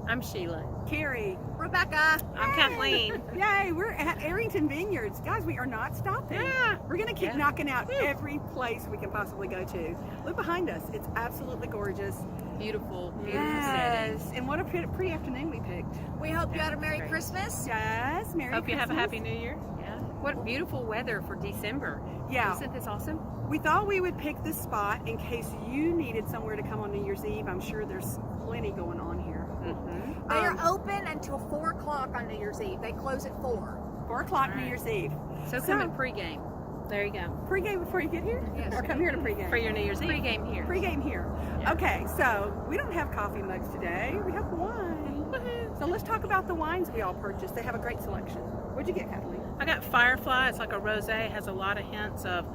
I'm Sheila. Carrie. Rebecca. I'm Kathleen. Yay, we're at Arrington Vineyards. Guys, we are not stopping. Yeah. We're going to keep knocking out every place we can possibly go to. Look behind us. It's absolutely gorgeous. Beautiful, beautiful Yes. setting. And what a pretty afternoon we picked. We hope you had a Merry Great. Christmas. Yes, Merry Hope you have a Christmas. Happy New Year. Yeah. What beautiful weather for December. Yeah. Isn't this awesome? We thought we would pick this spot in case you needed somewhere to come on New Year's Eve. I'm sure there's plenty going on here. Mm-hmm. They are open until 4 o'clock on New Year's Eve. They close at 4. 4 o'clock All New right. Year's Eve. So come and pregame. There you go. Pregame before you get here? Yes. Or come here to pregame? For your New Year's Eve. Pregame here. Pregame here. Yeah. Okay, so we don't have coffee mugs today. We have wine. Woohoo. So let's talk about the wines we all purchased. They have a great selection. What'd you get, Kathleen? I got Firefly. It's like a rosé. Has a lot of hints of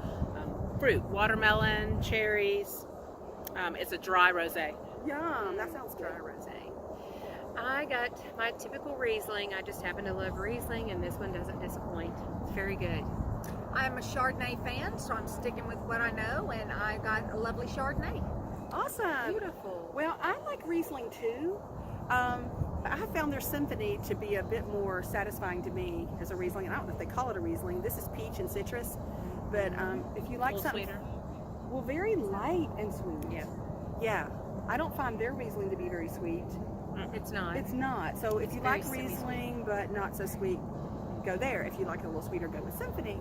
fruit, watermelon, cherries. It's a dry rosé. Yum, that sounds Dry good. rosé. I got my typical Riesling. I just happen to love Riesling, and this one doesn't disappoint. It's very good. I am a Chardonnay fan, so I'm sticking with what I know, and I got a lovely Chardonnay. Awesome. Beautiful. Well, I like Riesling too. I have found their Symphony to be a bit more satisfying to me as a Riesling. I don't know if they call it a Riesling. This is peach and citrus. But if you like A little something, sweeter. well, very light and sweet. Yeah. Yeah. I don't find their Riesling to be very sweet. It's not. It's not. So if you very like semi-sweet. Riesling but not so sweet, go there. If you like it a little sweeter, go with Symphony.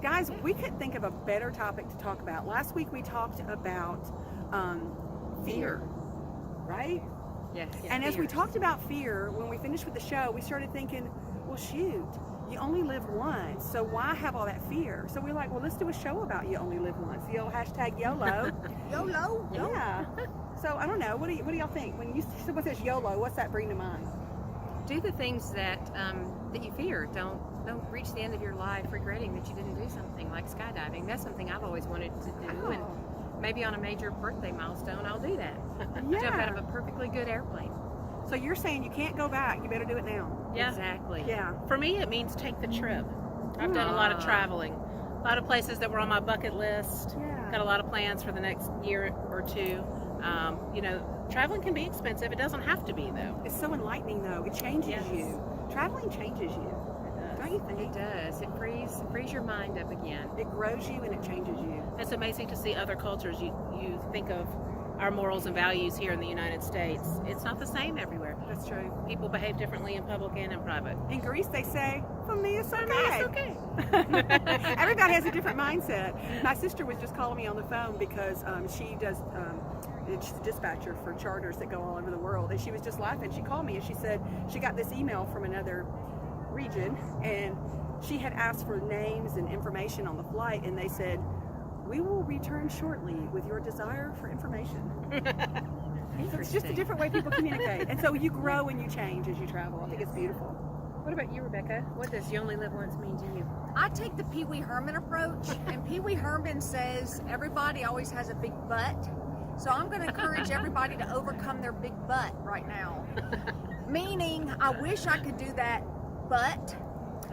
Guys, we couldn't think of a better topic to talk about. Last week we talked about fear, right? Yes. And as we talked about fear, when we finished with the show, we started thinking, well, shoot, you only live once, so why have all that fear? So we're like, well, let's do a show about you only live once. The old hashtag YOLO. YOLO. Yeah. So I don't know. What do y'all think? When someone says YOLO, what's that bring to mind? do the things that that you fear. Don't reach the end of your life regretting that you didn't do something like skydiving. That's something I've always wanted to do, and maybe on a major birthday milestone, I'll do that. Jump out of a perfectly good airplane. So you're saying you can't go back. You better do it now. Yeah. Exactly. Yeah. For me, it means take the trip. I've done a lot of traveling. A lot of places that were on my bucket list. Yeah. Got a lot of plans for the next year or two. You know, traveling can be expensive. It doesn't have to be, though. It's so enlightening, though. It changes Yes. you. Traveling changes you. Don't you think? It does. It frees your mind up again. It grows you and it changes you. It's amazing to see other cultures. You think of our morals and values here in the United States. It's not the same everywhere. That's true. People behave differently in public and in private. In Greece, they say, for me, it's okay. It's okay. Everybody has a different mindset. My sister was just calling me on the phone because she does, she's a dispatcher for charters that go all over the world. And she was just laughing. She called me and she said she got this email from another region and she had asked for names and information on the flight, and they said, "We will return shortly with your desire for information." So it's just a different way people communicate. And so you grow and you change as you travel. I think it's beautiful. What about you, Rebecca? What does you only live once mean to you? I take the Pee Wee Herman approach, and Pee Wee Herman says everybody always has a big butt. So I'm going to encourage everybody to overcome their big butt right now. Meaning, I wish I could do that, but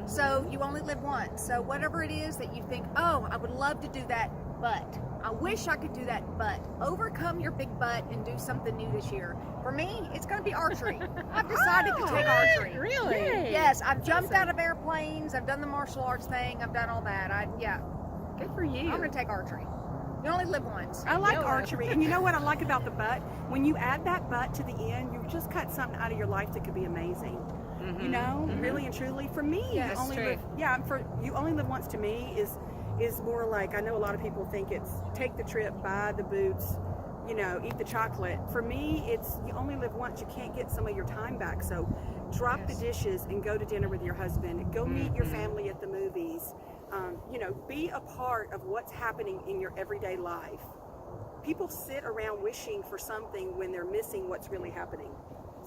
so you only live once. So whatever it is that you think, oh, I would love to do that, but I wish I could do that, but overcome your big butt and do something new this year. For me, it's going to be archery. I've decided to take archery. Really? Yes, I've jumped out of airplanes. I've done the martial arts thing. I've done all that. Good for you. I'm going to take archery. You only live once. I like archery. And you know what I like about the butt? When you add that butt to the end, you just cut something out of your life that could be amazing. You know, really and truly. For me, Yeah, you only true. live, you only live once to me is more like, I know a lot of people think it's take the trip, buy the boots, you know, eat the chocolate. For me, it's you only live once. You can't get some of your time back. So drop the dishes and go to dinner with your husband. Go meet your family at the movies. You know, be a part of what's happening in your everyday life. People sit around wishing for something when they're missing what's really happening.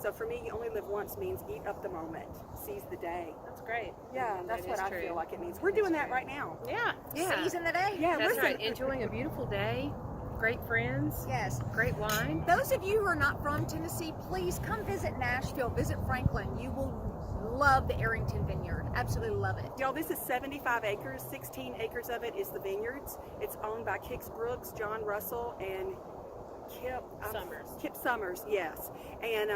So for me, you only live once means eat up the moment, seize the day. That's great. Yeah, that's That what is I true. feel like it means. We're doing that right now. Yeah. Season the day. Yeah, That's listen. right. Enjoying a beautiful day, great friends, Yes. great wine. Those of you who are not from Tennessee, please come visit Nashville, visit Franklin. You will love the Arrington Vineyard. Absolutely love it. Y'all, this is 75 acres. 16 acres of it is the vineyards. It's owned by Kix Brooks, John Russell, and Kip Summers. Kip Summers, yes. And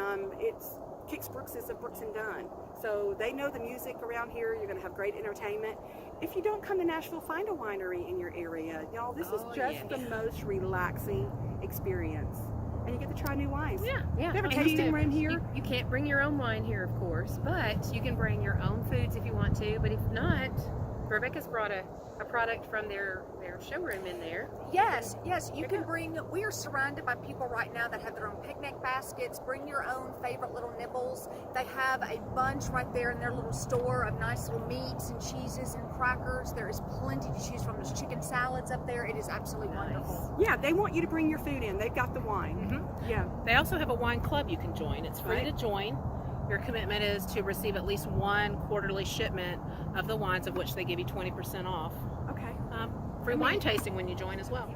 Kix Brooks is a Brooks and Dunn. So they know the music around here. You're going to have great entertainment. If you don't come to Nashville, find a winery in your area. Y'all, this is just the most relaxing experience. And you get to try new wines. Yeah. We have a tasting room here. You can't bring your own wine here, of course, but you can bring your own foods if you want to. But if not, Rebecca's brought a product from their showroom in there. Yes, you can bring, we are surrounded by people right now that have their own picnic baskets. Bring your own favorite little nibbles. They have a bunch right there in their little store of nice little meats and cheeses and crackers. There is plenty to choose from. There's chicken salads up there. It is absolutely wonderful. Yeah, they want you to bring your food in. They've got the wine. Mm-hmm. Yeah. They also have a wine club you can join. It's free Right. to join. Your commitment is to receive at least one quarterly shipment of the wines, of which they give you 20% off. Okay. Free wine tasting when you join as well.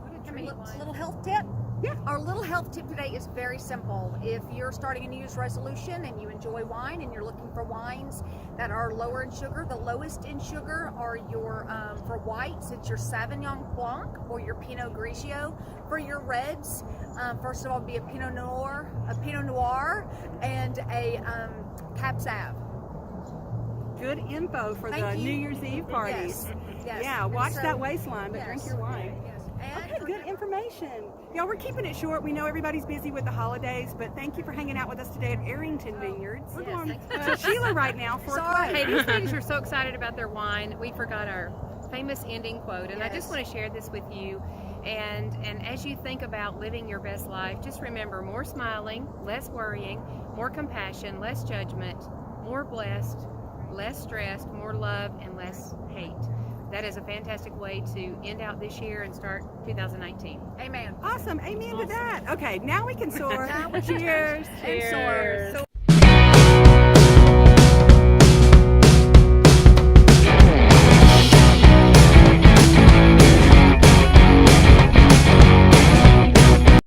Little health tip? Yeah. Our little health tip today is very simple. If you're starting a New Year's resolution and you enjoy wine and you're looking for wines that are lower in sugar, the lowest in sugar are your, for whites, it's your Sauvignon Blanc or your Pinot Grigio. For your reds, first of all, it'd be a Pinot Noir, and a Cab Sauv. Good info for Thank the you. New Year's Eve parties. Yes. Yeah, And watch so- that waistline, but yes. drink your wine. Yes. And Okay, good information. Y'all, we're keeping it short. We know everybody's busy with the holidays, but thank you for hanging out with us today at Arrington Vineyards. We're Yes, going thanks. to Sheila right now for a Sorry. quote. Hey, these ladies are so excited about their wine. We forgot our famous ending quote, and I Yes. just want to share this with you. And as you think about living your best life, just remember more smiling, less worrying, more compassion, less judgment, more blessed, less stressed, more love, and less hate. That is a fantastic way to end out this year and start 2019. Amen. Awesome. Amen to that. Okay, now we can soar. Now we can- Cheers. And soar.